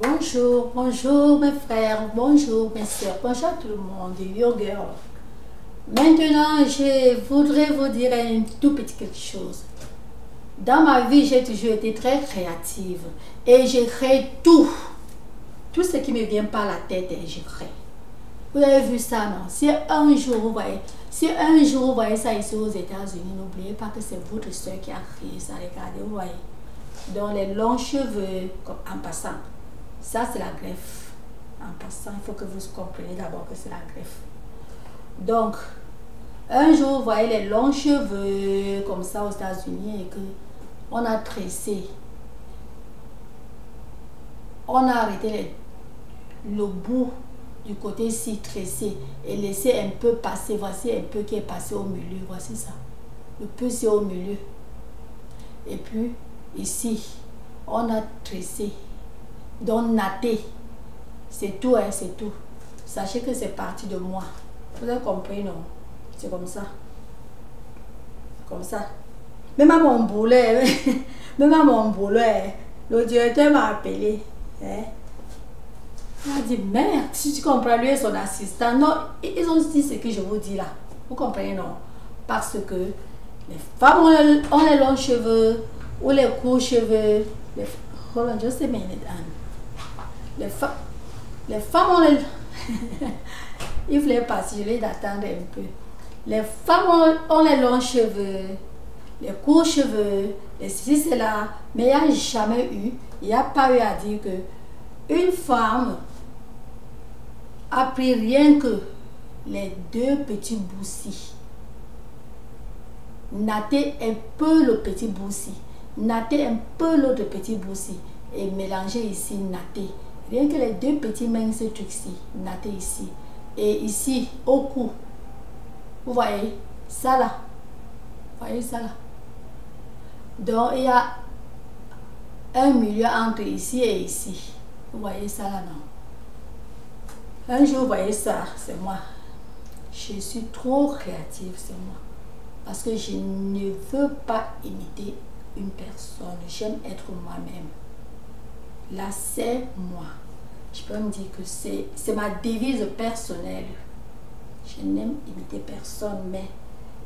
Bonjour, bonjour mes frères, bonjour mes soeurs, bonjour tout le monde, yo girl. Maintenant, je voudrais vous dire un tout petit quelque chose. Dans ma vie, j'ai toujours été très créative et je crée tout. Tout ce qui me vient par la tête, je crée. Vous avez vu ça, non? Si un jour vous voyez ça ici aux États-Unis, n'oubliez pas que c'est votre soeur qui a créé ça. Regardez, vous voyez. Donc les longs cheveux, comme en passant. Ça, c'est la greffe. En passant, il faut que vous compreniez d'abord que c'est la greffe. Donc, un jour, vous voyez les longs cheveux comme ça aux États-Unis et que on a tressé. On a arrêté le bout du côté ci tressé et laissé un peu passer. Voici un peu qui est passé au milieu. Voici ça. Le peu c'est au milieu. Et puis, ici, on a tressé. Donc, natté. C'est tout, hein, c'est tout. Sachez que c'est parti de moi. Vous avez compris, non? C'est comme ça. Comme ça. Même à mon boulet, même à mon boulet, le directeur m'a appelé. Hein? Il a dit, merde, si tu comprends, lui et son assistant. Non, ils ont dit ce que je vous dis là. Vous comprenez, non? Parce que les femmes ont les longs cheveux ou les courts cheveux. Hold on just a minute, Anne. Les femmes ont les... Il voulait passer, je vais d'attendre un peu. Les femmes ont les longs cheveux, les courts cheveux, les ceci, cela. Mais il n'y a jamais eu, il n'y a pas eu à dire que une femme a pris rien que les deux petits boussis. Natter un peu le petit boussi, natter un peu l'autre petit boussi et mélanger ici, natter. Rien que les deux petits mains, ce truc-ci, natter ici. Et ici, au cou, vous voyez, ça là. Vous voyez ça là. Donc, il y a un milieu entre ici et ici. Vous voyez ça là, non? Un jour, vous voyez ça, c'est moi. Je suis trop créative, c'est moi. Parce que je ne veux pas imiter une personne. J'aime être moi-même. Là, c'est moi. Je peux me dire que c'est ma devise personnelle. Je n'aime imiter personne, mais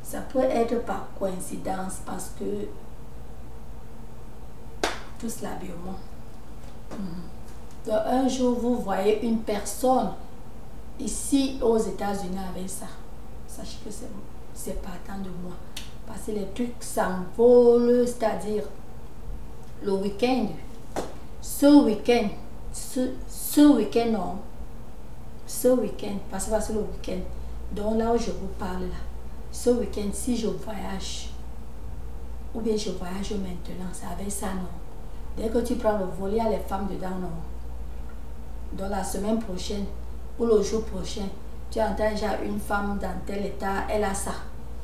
ça peut être par coïncidence parce que tout cela biomont. Donc, un jour, vous voyez une personne ici aux États-Unis avec ça. Sachez que c'est partant de moi. Parce que les trucs s'envolent, c'est-à-dire le week-end. Ce week-end, non. Ce week-end, parce que c'est le week-end. Donc là où je vous parle là, ce week-end, si je voyage, ou bien je voyage maintenant, c'est avec ça, non. Dès que tu prends le vol, il y a les femmes dedans, non. Dans la semaine prochaine, ou le jour prochain, tu entends déjà une femme dans tel état, elle a ça.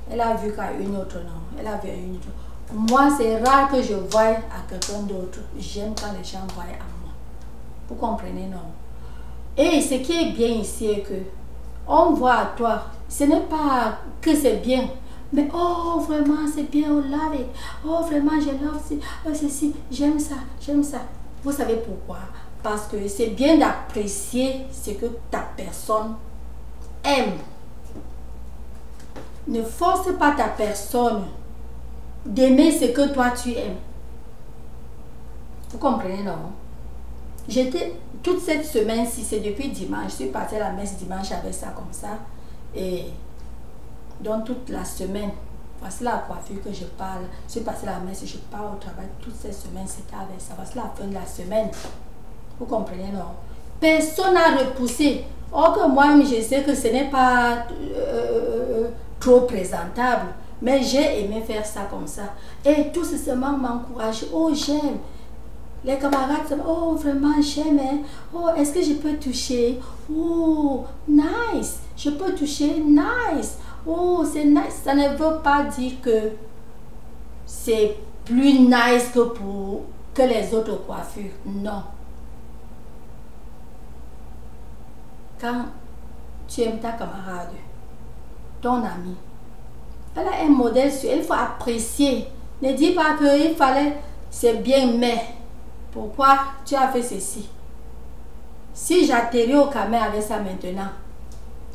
Elle a vu qu'à une autre, non. Elle a vu à une autre. Moi, c'est rare que je voie à quelqu'un d'autre. J'aime quand les gens voient à moi. Vous comprenez, non? Et ce qui est bien ici est que on voit à toi. Ce n'est pas que c'est bien. Mais oh, vraiment, c'est bien, oh, love it. Oh, vraiment, je love ceci. J'aime ça, j'aime ça. Vous savez pourquoi? Parce que c'est bien d'apprécier ce que ta personne aime. Ne force pas ta personne d'aimer ce que toi tu aimes. Vous comprenez, non? J'étais toute cette semaine-ci, c'est depuis dimanche, je suis partie à la messe dimanche avec ça comme ça. Et donc toute la semaine, voici la coiffure que je parle. Je suis partie à la messe et je pars au travail toute cette semaine, c'était avec ça. Voici la fin de la semaine. Vous comprenez, non? Personne n'a repoussé. Or que moi, je sais que ce n'est pas trop présentable. Mais j'ai aimé faire ça comme ça. Et tout ceci m'encourage. Oh, j'aime. Les camarades disent, oh, vraiment, j'aime. Hein? Oh, est-ce que je peux toucher? Oh, nice. Je peux toucher? Nice. Oh, c'est nice. Ça ne veut pas dire que c'est plus nice que les autres coiffures. Non. Quand tu aimes ta camarade, ton ami, elle a un modèle sur elle, il faut apprécier. Ne dis pas qu'il fallait, c'est bien, mais pourquoi tu as fait ceci? Si j'atterris au Cameroun avec ça maintenant,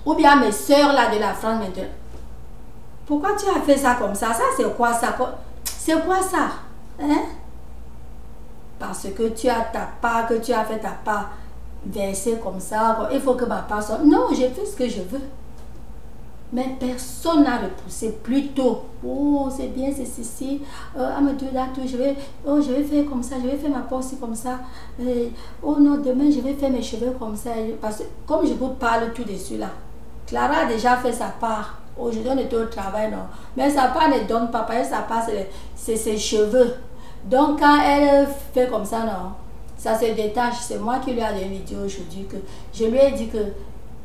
ou bien mes soeurs là de la France maintenant, pourquoi tu as fait ça comme ça? Ça c'est quoi ça? C'est quoi ça? Hein? Parce que tu as ta part, que tu as fait ta part versée comme ça, il faut que ma part soit... Non, j'ai fait ce que je veux. Mais personne n'a repoussé plutôt. Oh, c'est bien, c'est ceci. Je vais faire comme ça, je vais faire ma poste comme ça. Oh non, demain, je vais faire mes cheveux comme ça. Parce que, comme je vous parle tout dessus là, Clara a déjà fait sa part. Aujourd'hui, on était au travail, non. Mais sa part ne donne pas. Parce que sa part, c'est ses cheveux. Donc, quand elle fait comme ça, non, ça se détache. C'est moi qui lui ai donné une vidéo aujourd'hui que je lui ai dit que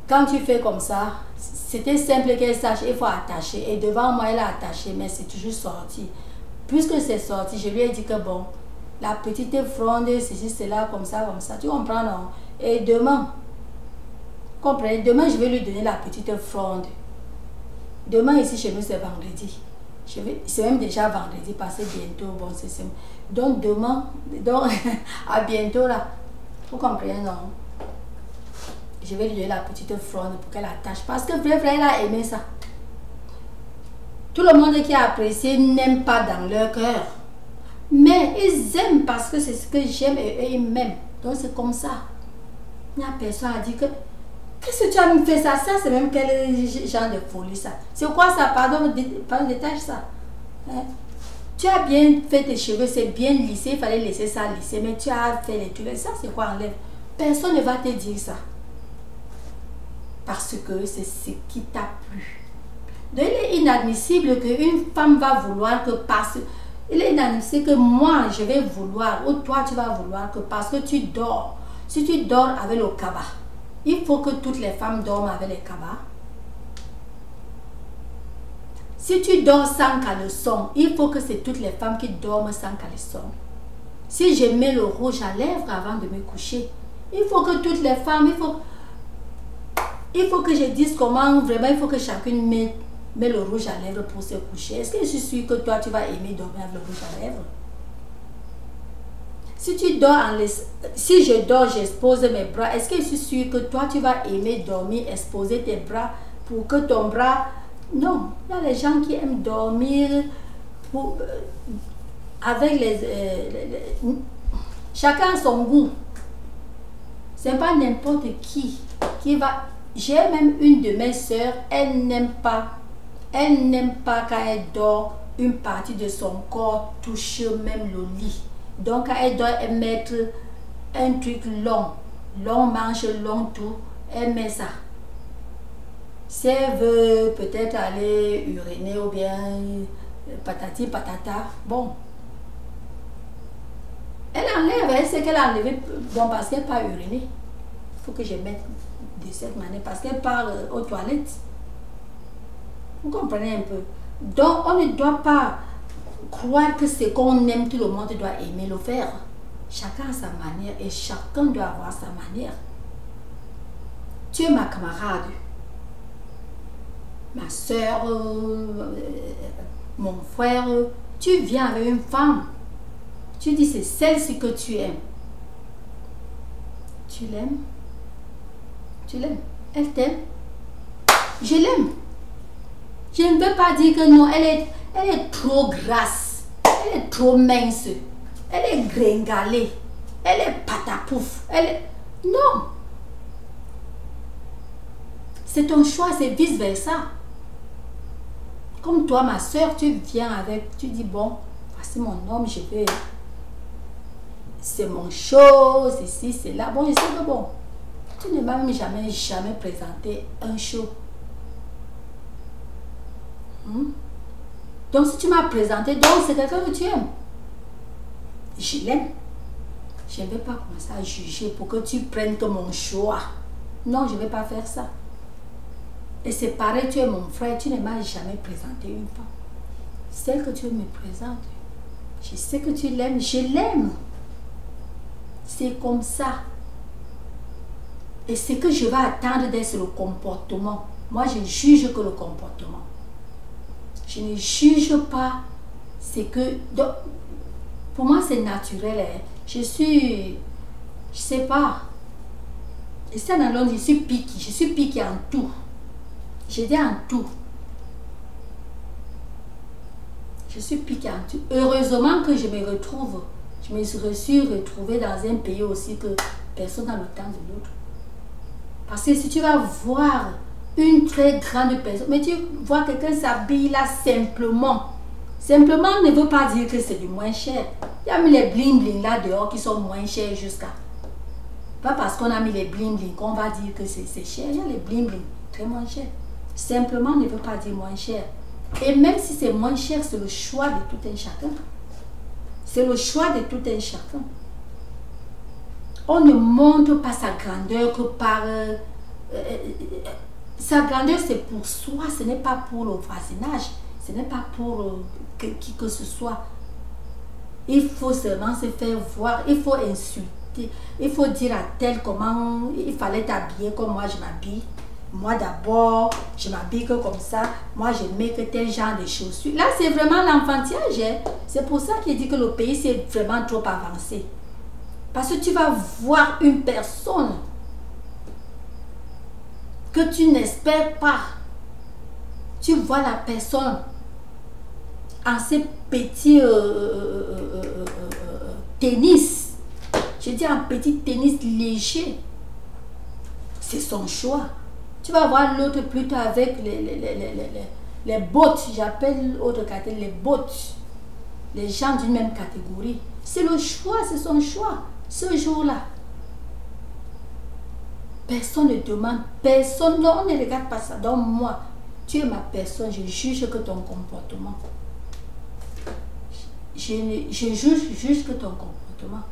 quand tu fais comme ça, c'était simple qu'elle sache, il faut attacher. Et devant moi, elle a attaché, mais c'est toujours sorti. Puisque c'est sorti, je lui ai dit que bon, la petite fronde, ceci, cela, comme ça, comme ça. Tu comprends, non? Et demain, comprenez, demain, je vais lui donner la petite fronde. Demain, ici, chez nous, c'est vendredi. C'est même déjà vendredi, passé bientôt. Bon, c'est simple. Donc, demain, à bientôt, là. Vous comprenez, non? Je vais lui donner la petite fronde pour qu'elle attache. Parce que vrai, elle a aimé ça. Tout le monde qui a apprécié n'aime pas dans leur cœur. Mais ils aiment parce que c'est ce que j'aime et eux, ils m'aiment. Donc, c'est comme ça. Il y a personne qui a dit que... Qu'est-ce que tu as fait ça? Ça, c'est même quel genre de folie, ça. C'est quoi ça? Pardon, détache ça. Hein? Tu as bien fait tes cheveux, c'est bien lissé. Il fallait laisser ça lisser. Mais tu as fait les trucs. Ça, c'est quoi enlève? Personne ne va te dire ça. Parce que c'est ce qui t'a plu. Donc, il est inadmissible qu'une femme va vouloir que parce... Il est inadmissible que moi, je vais vouloir, ou toi, tu vas vouloir que parce que tu dors. Si tu dors avec le kaba, il faut que toutes les femmes dorment avec les cabas. Si tu dors sans caleçon, il faut que c'est toutes les femmes qui dorment sans caleçon. Si je mets le rouge à lèvres avant de me coucher, il faut que toutes les femmes, il faut que je dise comment vraiment il faut que chacune met le rouge à lèvres pour se coucher. Est-ce que je suis sûre que toi tu vas aimer dormir avec le rouge à lèvres? Si tu dors si je dors, j'expose mes bras, est-ce que je suis sûre que toi tu vas aimer dormir, exposer tes bras pour que ton bras... Non, il y a des gens qui aiment dormir avec chacun son goût. C'est pas n'importe qui va... J'ai même une de mes soeurs, elle n'aime pas quand elle dort, une partie de son corps touche même le lit. Donc quand elle doit mettre un truc long manche, long tout, elle met ça. Si elle veut peut-être aller uriner ou bien patati patata, bon. Elle enlève, elle sait qu'elle a enlevé, bon parce qu'elle n'a pas uriné. Il faut que je mette de cette manière parce qu'elle part aux toilettes. Vous comprenez un peu? Donc on ne doit pas croire que ce qu'on aime, tout le monde doit aimer le faire. Chacun a sa manière et chacun doit avoir sa manière. Tu es ma camarade, ma soeur, mon frère. Tu viens avec une femme. Tu dis c'est celle-ci que tu aimes. Tu l'aimes? Tu l'aimes? Elle t'aime? Je l'aime. Je ne veux pas dire que non, elle est trop grasse, elle est trop mince, elle est gringalée, elle est patapouf, Non. C'est ton choix, c'est vice versa. Comme toi, ma soeur, tu viens avec, tu dis bon, voici mon homme, je vais... C'est mon show, c'est ci, c'est là. Bon, je sais que bon, tu ne m'as même jamais présenté un show. Donc si tu m'as présenté, donc c'est quelqu'un que tu aimes. Je l'aime. Je ne vais pas commencer à juger pour que tu prennes que mon choix. Non, je ne vais pas faire ça. Et c'est pareil, tu es mon frère, tu ne m'as jamais présenté une femme. Celle que tu me présentes, je sais que tu l'aimes, je l'aime. C'est comme ça. Et ce que je vais attendre d'être le comportement. Moi, je juge que le comportement. Je ne juge pas ce que... Donc, pour moi, c'est naturel. Hein. Je sais pas. Ici en Londres, je suis piquée. Je suis piquée en tout. Je dis en tout. Je suis piquée en tout. Heureusement que je me retrouve. Je me suis retrouvée dans un pays aussi que personne n'a le temps de l'autre. Parce que si tu vas voir une très grande personne, mais tu vois quelqu'un s'habille là simplement. Simplement ne veut pas dire que c'est du moins cher. Il y a mis les bling bling là dehors qui sont moins chers jusqu'à. Pas parce qu'on a mis les bling bling qu'on va dire que c'est cher. Il y a les bling bling très moins cher. Simplement ne veut pas dire moins cher. Et même si c'est moins cher, c'est le choix de tout un chacun. C'est le choix de tout un chacun. On ne montre pas sa grandeur que par... sa grandeur, c'est pour soi, ce n'est pas pour le voisinage. Ce n'est pas pour qui que ce soit. Il faut seulement se faire voir, il faut insulter, il faut dire à tel comment il fallait t'habiller comme moi je m'habille. Moi d'abord, je m'habille que comme ça. Moi, je mets que tel genre de chaussures. Là, c'est vraiment l'enfantillage. Hein? C'est pour ça qu'il dit que le pays, c'est vraiment trop avancé. Parce que tu vas voir une personne que tu n'espères pas. Tu vois la personne en ces petits tennis. Je dis en petit tennis léger. C'est son choix. Tu vas voir l'autre plutôt avec les bottes. J'appelle l'autre catégorie les bottes. Les gens d'une même catégorie. C'est le choix, c'est son choix. Ce jour-là. Personne ne demande, personne, non, on ne regarde pas ça. Donc moi, tu es ma personne, je juge que ton comportement. Je juge que ton comportement.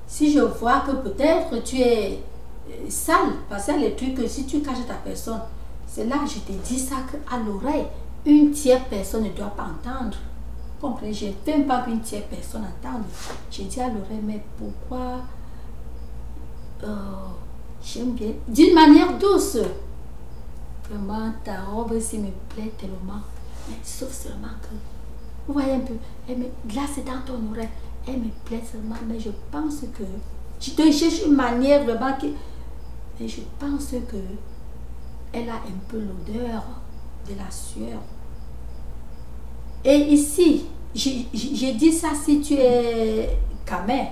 Si je vois que peut-être tu es sale, parce que les trucs que si tu caches ta personne, c'est là que je te dis ça à l'oreille. Une tierce personne ne doit pas entendre. Comprenez, je ne fais pas qu'une tierce personne entende. Je dis à l'oreille, mais pourquoi j'aime bien, d'une manière douce. Vraiment, ta robe si me plaît tellement. Mais sauf seulement que, vous voyez un peu, là c'est dans ton oreille, elle me plaît seulement, mais je pense que, je te cherche une manière vraiment que, mais je pense que, elle a un peu l'odeur de la sueur. Et ici, j'ai dit ça si tu es camé,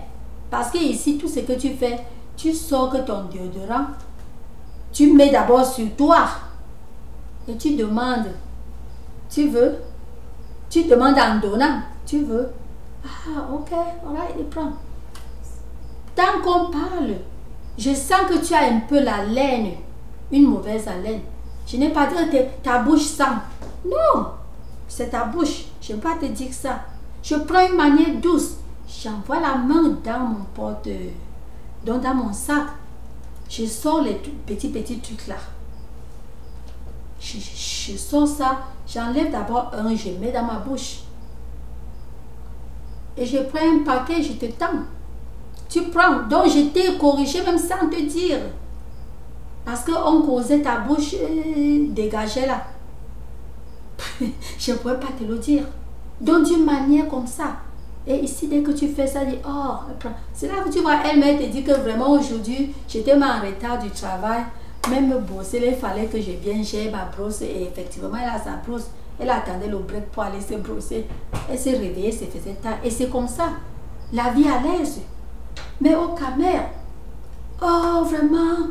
parce que ici, tout ce que tu fais, tu sors que ton déodorant, tu mets d'abord sur toi et tu demandes, tu veux, tu demandes en donnant, tu veux, ah ok, alright, il prend. Tant qu'on parle, je sens que tu as un peu la laine, une mauvaise haleine. Je n'ai pas dit que ta bouche sent, non, c'est ta bouche, je ne vais pas te dire ça. Je prends une manière douce, j'envoie la main dans mon porte. Donc dans mon sac, je sors les petits trucs là. Je sors ça, j'enlève d'abord un, je mets dans ma bouche. Et je prends un paquet, je te tends. Tu prends. Donc je t'ai corrigé même sans te dire. Parce qu'on causait ta bouche dégagée là. Je ne pourrais pas te le dire. Donc d'une manière comme ça. Et ici, dès que tu fais ça, dis, oh, c'est là que tu vois, elle-même te dit que vraiment aujourd'hui, j'étais en retard du travail. Même me brosser, il fallait que j'ai ma brosse. Et effectivement, elle a sa brosse. Elle attendait le break pour aller se brosser. Elle s'est réveillée, se faisait tard. Et c'est comme ça. La vie à l'aise. Mais au Cameroun, oh, vraiment,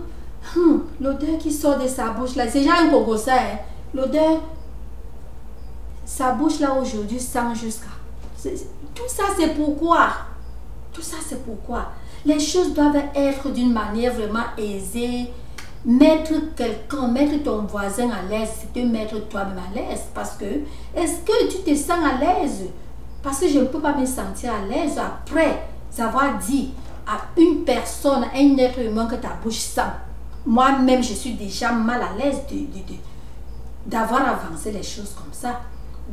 l'odeur qui sort de sa bouche là, c'est déjà un coco ça, hein. L'odeur, sa bouche là aujourd'hui sent jusqu'à. Tout ça c'est pourquoi. Tout ça c'est pourquoi. Les choses doivent être d'une manière vraiment aisée. Mettre quelqu'un, mettre ton voisin à l'aise, c'est te mettre toi-même à l'aise. Parce que, est-ce que tu te sens à l'aise? Parce que je ne peux pas me sentir à l'aise après avoir dit à une personne, à un être humain que ta bouche sent. Moi-même, je suis déjà mal à l'aise d'avoir avancé les choses comme ça.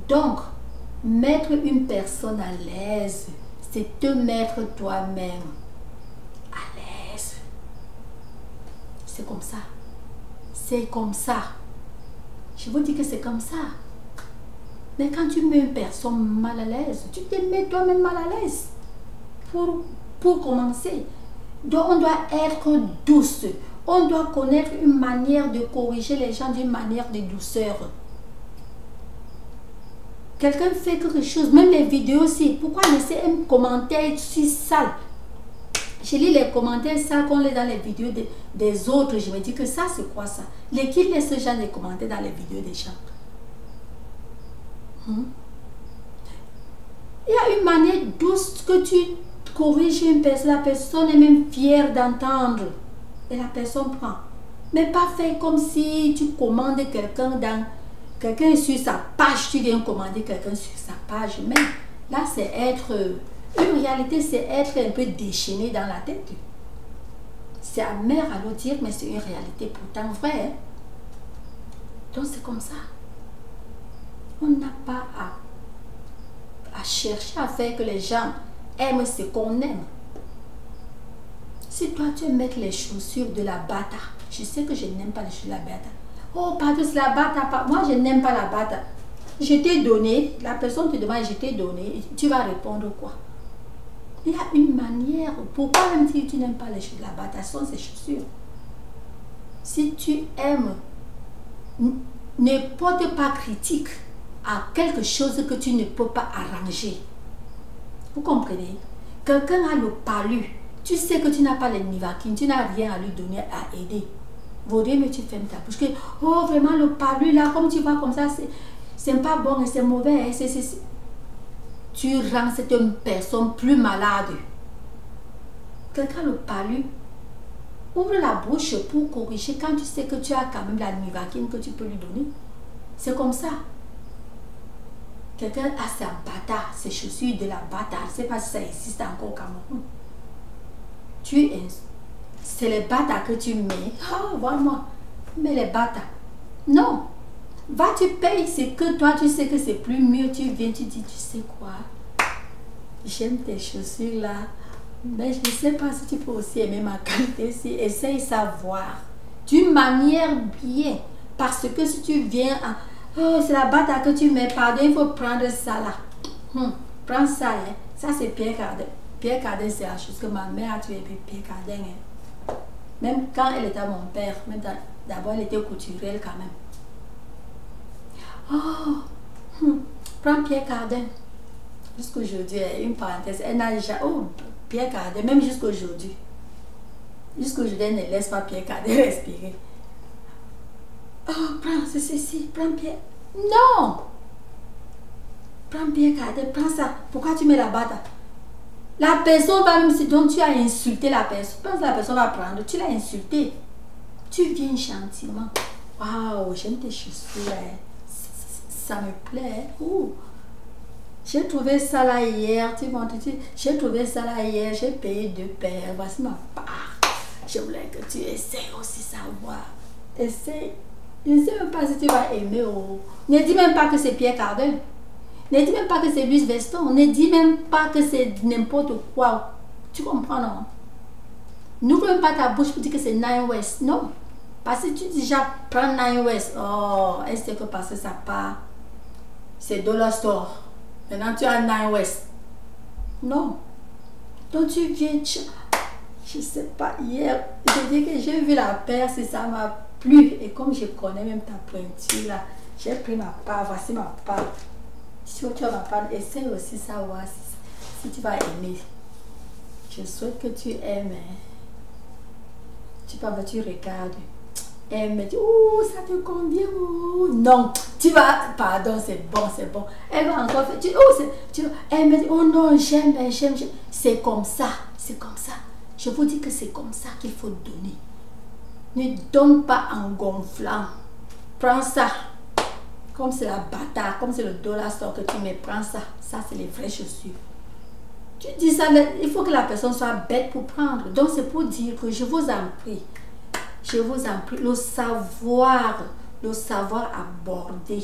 Donc, mettre une personne à l'aise, c'est te mettre toi-même à l'aise. C'est comme ça. C'est comme ça. Je vous dis que c'est comme ça. Mais quand tu mets une personne mal à l'aise, tu te mets toi-même mal à l'aise. Pour commencer. Donc on doit être douce. On doit connaître une manière de corriger les gens d'une manière de douceur. Quelqu'un fait quelque chose, même les vidéos aussi. Pourquoi laisser un commentaire si sale? Je lis les commentaires sales qu'on lit dans les vidéos des autres. Je me dis que ça, c'est quoi ça? Qui laisse ce genre de commentaires dans les vidéos des gens? Il y a une manière douce que tu corriges une personne. La personne est même fière d'entendre. Et la personne prend. Mais pas faire comme si tu commandes quelqu'un dans... Quelqu'un est sur sa page, tu viens commander quelqu'un sur sa page. Mais là, c'est être... Une réalité, c'est être un peu déchaîné dans la tête. C'est amer à le dire, mais c'est une réalité pourtant vraie. Donc c'est comme ça. On n'a pas à chercher à faire que les gens aiment ce qu'on aime. Si toi tu aimes mettre les chaussures de la bata, je sais que je n'aime pas les chaussures de la bata. Oh, pardon, c'est la bata. Moi, je n'aime pas la bata. Je t'ai donné, la personne te demande, je t'ai donné, tu vas répondre quoi? Il y a une manière. Pourquoi même si tu n'aimes pas les chaussures de la bata, ce sont ces chaussures. Si tu aimes, ne porte pas critique à quelque chose que tu ne peux pas arranger. Vous comprenez? Quelqu'un a le palu. Tu sais que tu n'as pas les nivaquines, tu n'as rien à lui donner, à aider. Vaudrait mieux tu fermes ta bouche. Que, oh, vraiment, le palu, là, comme tu vois comme ça, c'est pas bon et c'est mauvais. Tu rends cette personne plus malade. Quelqu'un le palu, ouvre la bouche pour corriger quand tu sais que tu as quand même la nivaquine que tu peux lui donner. C'est comme ça. Quelqu'un a sa bata, ses chaussures de la bata. Je ne sais pas si ça existe encore au Cameroun. C'est les bata que tu mets. Oh, vois-moi. Mais les bata. Non. Va, tu payes ce que toi, tu sais que c'est plus mieux. Tu viens, tu dis, tu sais quoi? J'aime tes chaussures là. Mais je ne sais pas si tu peux aussi aimer ma qualité. Si, essaye savoir. D'une manière bien. Parce que si tu viens à... Oh, c'est la bata que tu mets. Pardon, il faut prendre ça là. Prends ça, hein. Ça, c'est Pierre Cardin. Pierre Cardin, c'est la chose que ma mère a tué. Pierre Cardin, hein. Même quand elle était mon père, d'abord, elle était couturière quand même. Oh, prends Pierre Cardin. Jusqu'aujourd'hui, une parenthèse, elle n'a jamais... Oh, Pierre Cardin, même jusqu'aujourd'hui. Jusqu'aujourd'hui, elle ne laisse pas Pierre Cardin respirer. Oh, prends ceci, prends Pierre. Non! Prends Pierre Cardin, prends ça. Pourquoi tu mets la bata? La personne va, même si donc tu as insulté la personne, pense que la personne va prendre, tu l'as insulté. Tu viens gentiment. Waouh, j'aime tes chaussures. Ça me plaît. J'ai trouvé ça là hier. J'ai trouvé ça là hier. J'ai payé 2 paires. Voici ma part. Je voulais que tu essaies aussi savoir. Essaye. Je ne sais même pas si tu vas aimer. Ne dis même pas que c'est Pierre Cardin. Ne dis même pas que c'est Louis Vuitton. Ne dis même pas que c'est n'importe quoi. Tu comprends, non? N'ouvre même pas ta bouche pour dire que c'est Nine West. Non. Parce que tu dis déjà prends Nine West. Oh, est-ce que parce que ça part, c'est Dollar Store. Maintenant tu as Nine West. Non. Donc tu viens, je ne sais pas, hier, je dis que j'ai vu la paire, si ça m'a plu. Et comme je connais même ta pointure là, j'ai pris ma part, voici ma part. Si tu as ma part, essaye aussi savoir si tu vas aimer. Je souhaite que tu aimes. Tu regardes. Elle me dit, oh, ça te convient, oh. Non, tu vas, pardon, c'est bon, c'est bon. Elle va encore faire, elle me dit, oh non, j'aime. C'est comme ça, c'est comme ça. Je vous dis que c'est comme ça qu'il faut donner. Ne donne pas en gonflant. Prends ça. Comme c'est la bata, comme c'est le Dollar Store que tu mets, prends ça. Ça, c'est les vraies chaussures. Tu dis ça, il faut que la personne soit bête pour prendre. Donc, c'est pour dire que je vous en prie. Je vous en prie, le savoir aborder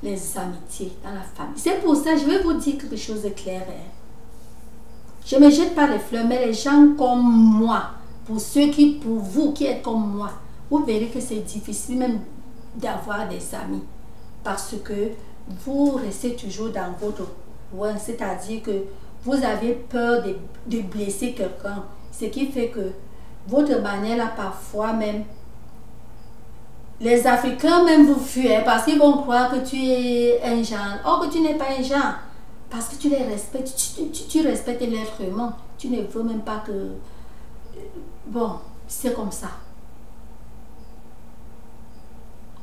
les amitiés dans la famille. C'est pour ça, je vais vous dire quelque chose de clair. Je ne me jette pas les fleurs, mais les gens comme moi, pour vous qui êtes comme moi, vous verrez que c'est difficile même d'avoir des amis. Parce que vous restez toujours dans votre coin, c'est-à-dire que vous avez peur de blesser quelqu'un. Ce qui fait que votre manière là, parfois même, les Africains même vous fuient parce qu'ils vont croire que tu es un genre. Or que tu n'es pas un genre. Parce que tu les respectes, tu respectes l'être humain. Tu ne veux même pas que... Bon, c'est comme ça.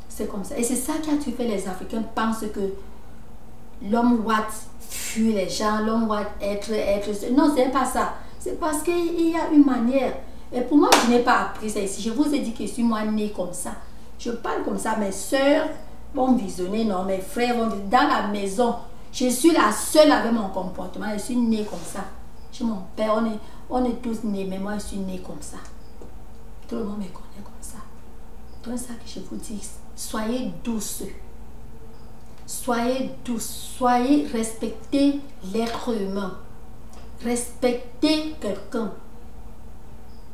C'est comme ça. Et c'est ça qui a tué les Africains pensent que l'homme doit fuir les gens, l'homme doit être... Non, c'est pas ça. C'est parce qu'il y a une manière. Et pour moi, je n'ai pas appris ça ici. Je vous ai dit que je suis moi née comme ça. Je parle comme ça. Mes soeurs vont visionner, non, mes frères vont visionner. Dans la maison, je suis la seule avec mon comportement. Je suis née comme ça. Chez mon père, on est tous nés, mais moi, je suis née comme ça. Tout le monde me connaît comme ça. Donc, c'est ça que je vous dis. Soyez douces. Soyez douces. Soyez, respectez l'être humain. Respectez quelqu'un.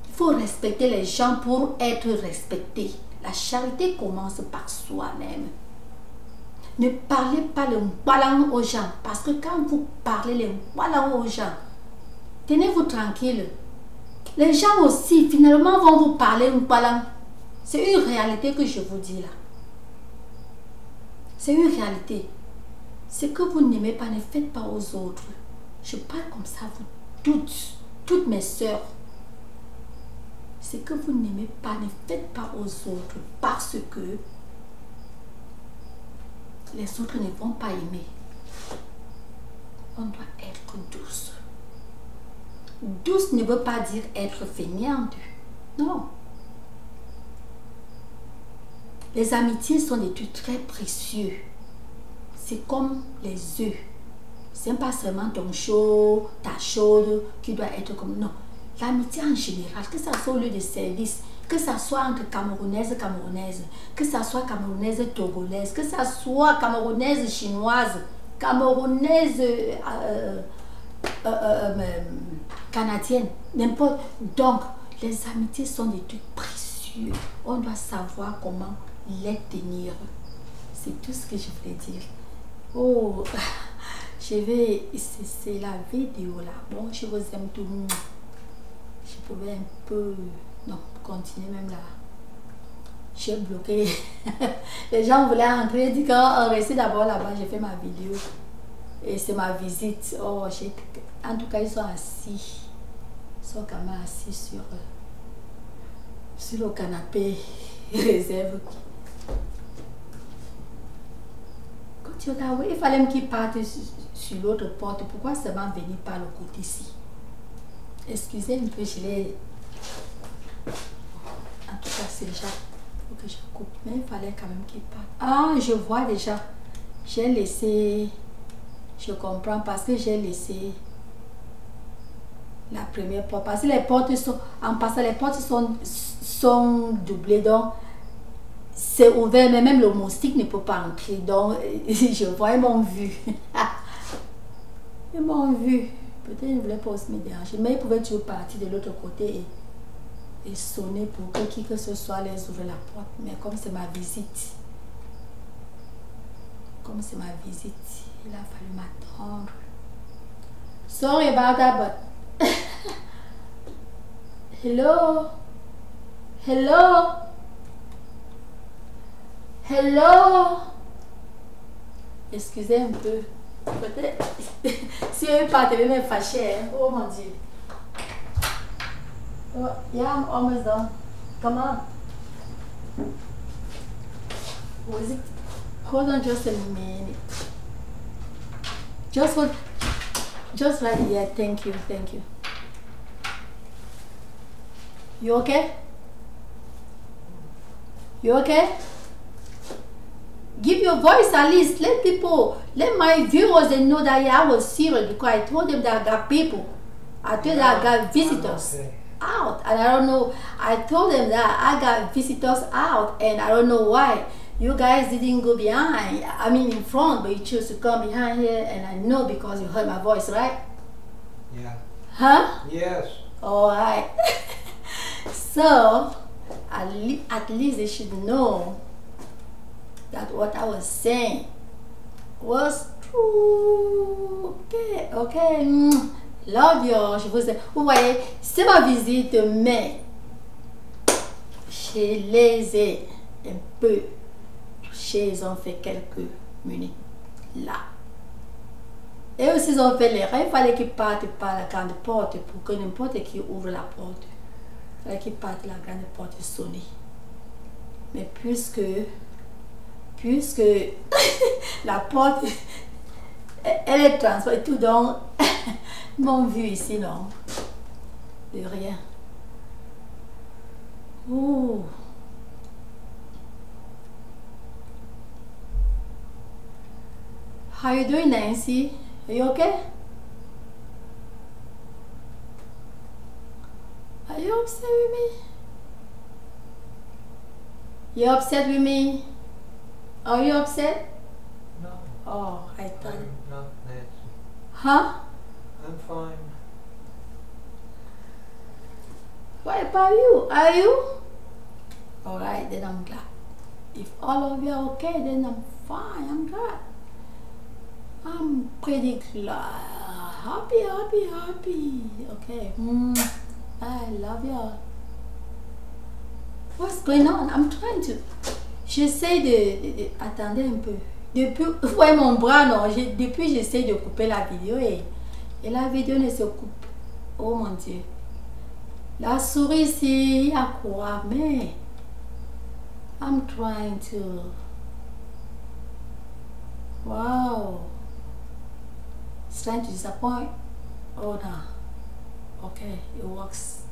Il faut respecter les gens pour être respecté. La charité commence par soi-même. Ne parlez pas le mbalang aux gens. Parce que quand vous parlez le mbalang aux gens, tenez-vous tranquille. Les gens aussi, finalement, vont vous parler mbalang. C'est une réalité que je vous dis là. C'est une réalité. Ce que vous n'aimez pas, ne faites pas aux autres. Je parle comme ça, vous toutes mes sœurs. Ce que vous n'aimez pas, ne faites pas aux autres parce que les autres ne vont pas aimer. On doit être douce. Douce ne veut pas dire être feignante. Non. Les amitiés sont des trucs très précieux. C'est comme les œufs. C'est pas seulement ton chaud, ta chaude qui doit être comme... Non. L'amitié en général, que ça soit au lieu de service, que ça soit entre Camerounaises, que ça soit Camerounaises, Togolaises, que ça soit Camerounaises, Chinoises, Camerounaises, Canadiennes, n'importe. Donc, les amitiés sont des trucs précieux. On doit savoir comment les tenir. C'est tout ce que je voulais dire. Oh, je vais... C'est la vidéo là. Bon, je vous aime tout le monde. Je pouvais un peu... Non, continuer même là. J'ai bloqué. Les gens voulaient entrer. Dit qu'on restait d'abord là-bas. J'ai fait ma vidéo. Et c'est ma visite. Oh, en tout cas, ils sont assis. Ils sont quand même assis sur le canapé. Réserve. Quand tu regardes, il fallait qu'ils partent sur l'autre porte. Pourquoi seulement venir par le côté ici? Excusez un peu, je l'ai... En tout cas, c'est déjà... Il faut que je coupe. Mais il fallait quand même qu'il parte. Ah, je vois déjà. J'ai laissé... Je comprends parce que j'ai laissé la première porte. Parce que les portes sont... En passant, les portes sont doublées. Donc, c'est ouvert. Mais même le moustique ne peut pas entrer. Donc, je vois, ils m'ont vu. Ils m'ont vu. Peut-être qu'ils ne voulaient pas aussi me déranger, mais ils pouvaient toujours partir de l'autre côté et sonner pour que qui que ce soit les ouvre la porte. Mais comme c'est ma visite, il a fallu m'attendre. Sorry about that, but... Hello? Hello? Hello? Excusez un peu. Peut-être, si eux partent, ils vont me fâcher. Hein? Oh mon Dieu. Oh, yeah, I'm almost done. Come on. Was it? Hold on just a minute. Just right here. Thank you. You okay? You okay? Give your voice at least. Let my viewers know that I was serious because I told them that I got people. I told them I got visitors out. And I don't know. I told them that I got visitors out and I don't know why. You guys didn't go behind. I mean in front, but you chose to come behind here and I know because you heard my voice, right? Yeah. Huh? Yes. Alright. So, at least they should know that what I was saying was true. Ok. Love you. Je vous aime. Vous voyez, c'est ma visite, mais Je les ai un peu touchés, ils ont fait quelques minutes là. Et aussi ils ont fait l'erreur, il fallait qu'ils partent par la grande porte pour que n'importe qui ouvre la porte. Il fallait qu'ils partent la grande porte et sonner. Mais puisque la porte, elle est transformée, tout donc, ils m'ont vu ici, non? De rien. Oh. How you doing, Nancy? Are you okay? Are you upset with me? You upset with me? Are you upset? No. Oh, I thought. I'm not Nancy. Huh? I'm fine. What about you? Are you? Alright, then I'm glad. If all of you are okay, then I'm fine. I'm glad. I'm pretty glad. Happy. Okay. I love y'all. What's going on? I'm trying to. J'essaie de. Attendez un peu. Depuis. Vous voyez mon bras, non? Depuis, j'essaie de couper la vidéo et la vidéo ne se coupe. Oh mon Dieu. La souris ici, à quoi? Mais. I'm trying to. Wow. It's trying to disappoint. Oh no. Okay, it works.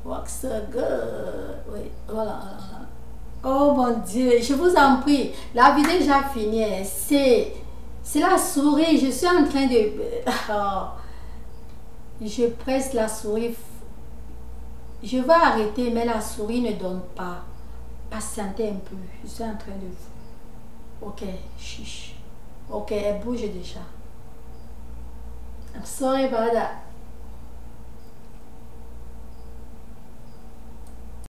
Works so good. Wait, hold on. Oh mon Dieu, je vous en prie. La vidéo est déjà finie. C'est la souris. Je suis en train de. Oh. Je presse la souris. Je vais arrêter, mais la souris ne donne pas. Patientez un peu. Je suis en train de. Ok, chiche. Ok, elle bouge déjà. I'm sorry about that.